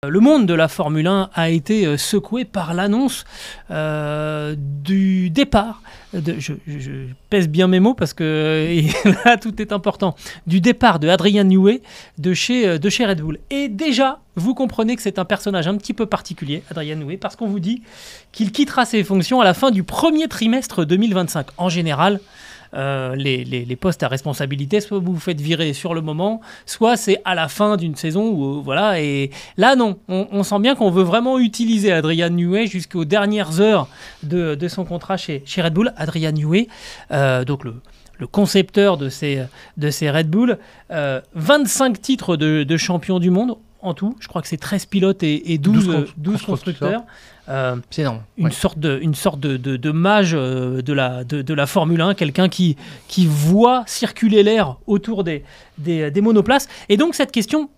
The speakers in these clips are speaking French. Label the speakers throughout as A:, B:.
A: Le monde de la Formule 1 a été secoué par l'annonce du départ, je pèse bien mes mots parce que là tout est important, du départ de Adrian Newey de chez Red Bull. Et déjà, vous comprenez que c'est un personnage un petit peu particulier, Adrian Newey, parce qu'on vous dit qu'il quittera ses fonctions à la fin du premier trimestre 2025. En général, les postes à responsabilité, soit vous vous faites virer sur le moment, soit c'est à la fin d'une saison. Voilà. Et là, non, on sent bien qu'on veut vraiment utiliser Adrian Newey jusqu'aux dernières heures de son contrat chez Red Bull. Adrian Newey, donc le concepteur de ces Red Bull, 25 titres de champion du monde en tout. Je crois que c'est 13 pilotes et 12 constructeurs.
B: C'est énorme.
A: Une sorte de mage de la Formule 1, quelqu'un qui voit circuler l'air autour des monoplaces. Et donc cette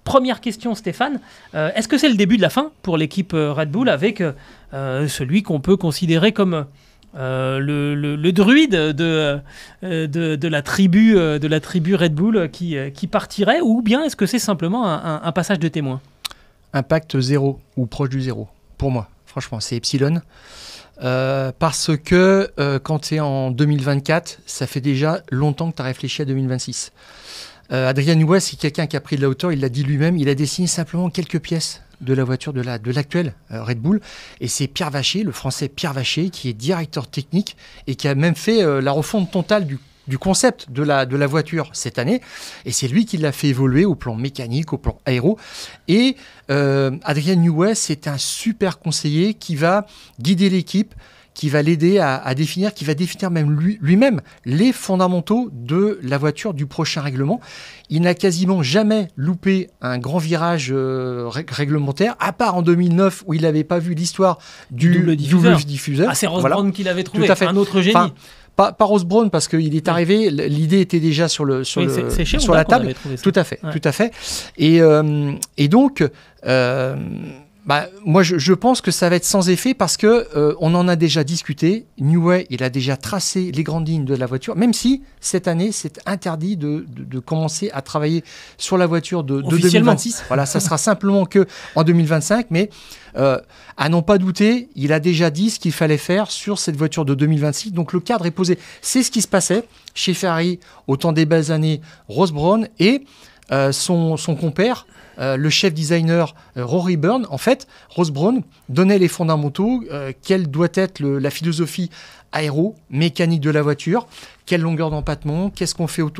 A: première question Stéphane, est-ce que c'est le début de la fin pour l'équipe Red Bull avec celui qu'on peut considérer comme le druide de la tribu Red Bull qui partirait, ou bien est-ce que c'est simplement un passage de témoin?
B: Impact zéro ou proche du zéro pour moi. Franchement, c'est Epsilon. Parce que quand tu es en 2024, ça fait déjà longtemps que tu as réfléchi à 2026. Adrian Newey, c'est quelqu'un qui a pris de la hauteur, il l'a dit lui-même, il a dessiné simplement quelques pièces de la voiture de l'actuelle Red Bull. Et c'est Pierre Vacher, le français Pierre Vacher, qui est directeur technique et qui a même fait la refonte totale du concept de la voiture cette année, et c'est lui qui l'a fait évoluer au plan mécanique, au plan aéro. Et Adrian Newey, c'est un super conseiller qui va guider l'équipe, qui va l'aider à définir, qui va définir même lui-même les fondamentaux de la voiture du prochain règlement. Il n'a quasiment jamais loupé un grand virage réglementaire, à part en 2009 où il n'avait pas vu l'histoire du double diffuseur.
A: Ah, c'est Ross Brown qui l'avait trouvé,
B: tout à fait.
A: Un autre génie.
B: Pas Ross Brown, parce qu'il est arrivé, l'idée était déjà sur la table. Tout à fait, ouais. Tout à fait. Et donc, moi, je pense que ça va être sans effet parce que on en a déjà discuté. Newey, il a déjà tracé les grandes lignes de la voiture, même si cette année, c'est interdit de commencer à travailler sur la voiture de 2026. Voilà, ça sera simplement que en 2025, mais à n'en pas douter, il a déjà dit ce qu'il fallait faire sur cette voiture de 2026. Donc le cadre est posé. C'est ce qui se passait chez Ferrari au temps des belles années, Ross Brown et son compère, le chef designer Rory Byrne. En fait, Ross Brown donnait les fondamentaux, quelle doit être la philosophie aéro-mécanique de la voiture, quelle longueur d'empattement,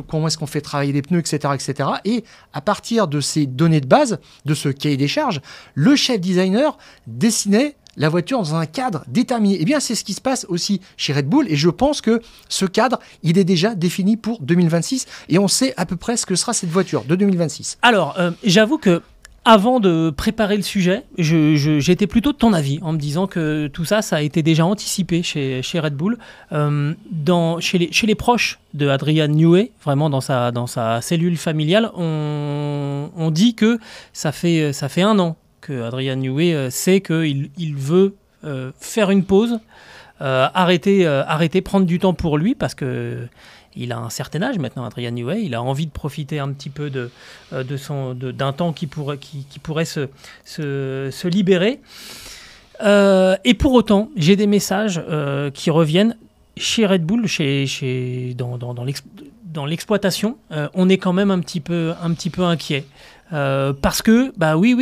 B: comment est-ce qu'on fait travailler les pneus, etc., etc. Et à partir de ces données de base, de ce cahier des charges, le chef designer dessinait la voiture dans un cadre déterminé. Eh bien, c'est ce qui se passe aussi chez Red Bull, et je pense que ce cadre, il est déjà défini pour 2026, et on sait à peu près ce que sera cette voiture de 2026.
A: Alors, j'avoue que avant de préparer le sujet, j'étais plutôt de ton avis, en me disant que tout ça a été déjà anticipé chez Red Bull. Chez les proches de Adrian Newey, vraiment dans sa cellule familiale, on dit que ça fait 1 an que Adrian Newey sait qu'il veut faire une pause, arrêter, prendre du temps pour lui, parce que il a un certain âge maintenant, Adrian Newey. Il a envie de profiter un petit peu d'un temps qui pourrait se libérer. Et pour autant, j'ai des messages qui reviennent chez Red Bull, dans l'exploitation. On est quand même un petit peu inquiet. Parce que, oui,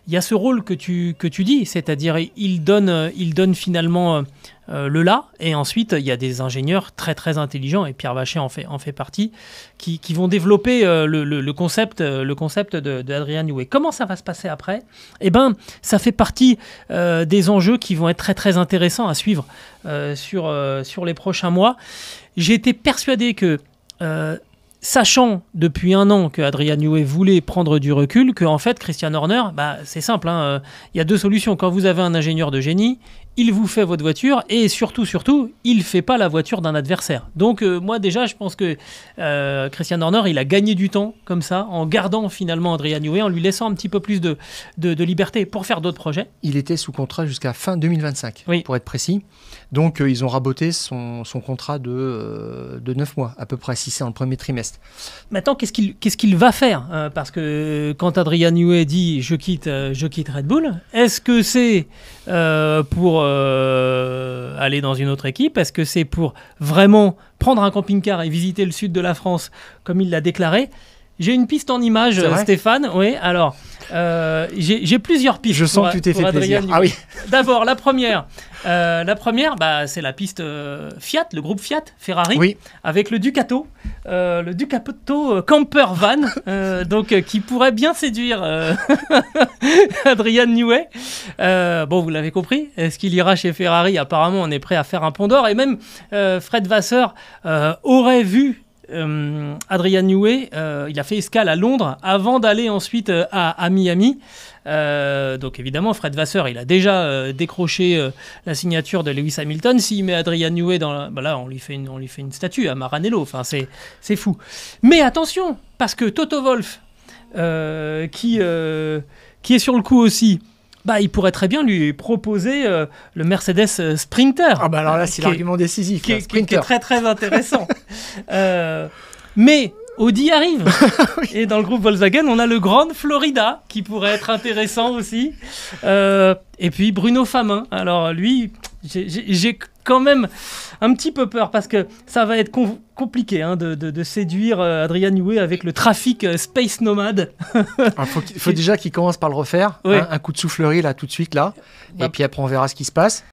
A: il y a ce rôle que tu dis, c'est-à-dire il donne finalement le là, et ensuite il y a des ingénieurs très très intelligents, et Pierre Vacher en fait partie, qui vont développer le concept d'Adrian Newey. Comment ça va se passer après ? Eh ben, ça fait partie des enjeux qui vont être très très intéressants à suivre sur les prochains mois. J'ai été persuadé que sachant depuis 1 an que Adrian Newey voulait prendre du recul, que en fait Christian Horner, c'est simple, il y a 2 solutions. Quand vous avez un ingénieur de génie il vous fait votre voiture et surtout, il ne fait pas la voiture d'un adversaire. Donc moi déjà, je pense que Christian Horner, il a gagné du temps comme ça, en gardant finalement Adrian Newey, en lui laissant un petit peu plus de liberté pour faire d'autres projets.
B: Il était sous contrat jusqu'à fin 2025,
A: oui.
B: Pour être précis. Donc ils ont raboté son contrat de 9 mois, à peu près, si c'est dans le premier trimestre.
A: Maintenant, qu'est-ce qu'il va faire parce que quand Adrian Newey dit je quitte Red Bull, est-ce que c'est pour aller dans une autre équipe? Est-ce que c'est pour vraiment prendre un camping-car et visiter le sud de la France comme il l'a déclaré? J'ai une piste en image, Stéphane. Oui, alors, j'ai plusieurs pistes.
B: Je sens que tu t'es fait plaisir. Ah oui.
A: D'abord, la première, c'est la piste Fiat, le groupe Fiat, Ferrari,
B: oui.
A: Avec le Ducato Camper Van, donc qui pourrait bien séduire Adrian Newey. Bon, vous l'avez compris, est-ce qu'il ira chez Ferrari? Apparemment, on est prêt à faire un pont d'or. Et même Fred Vasseur aurait vu Adrian Newey, il a fait escale à Londres avant d'aller ensuite à Miami. Donc évidemment, Fred Vasseur, il a déjà décroché la signature de Lewis Hamilton. S'il met Adrian Newey là, on lui fait une statue à Maranello. Enfin, c'est fou. Mais attention, parce que Toto Wolff, qui est sur le coup aussi. Il pourrait très bien lui proposer le Mercedes Sprinter.
B: Ah bah alors là, c'est l'argument décisif.
A: Qui est très très intéressant. Mais Audi arrive. Oui. Et dans le groupe Volkswagen, on a le Grand Florida qui pourrait être intéressant aussi. Et puis Bruno Famin. Alors lui, j'ai quand même un petit peu peur parce que ça va être compliqué de séduire Adrian Newey avec le trafic Space Nomade.
B: Il faut déjà qu'il commence par le refaire. Oui. Un coup de soufflerie là tout de suite là. Et puis après on verra ce qui se passe.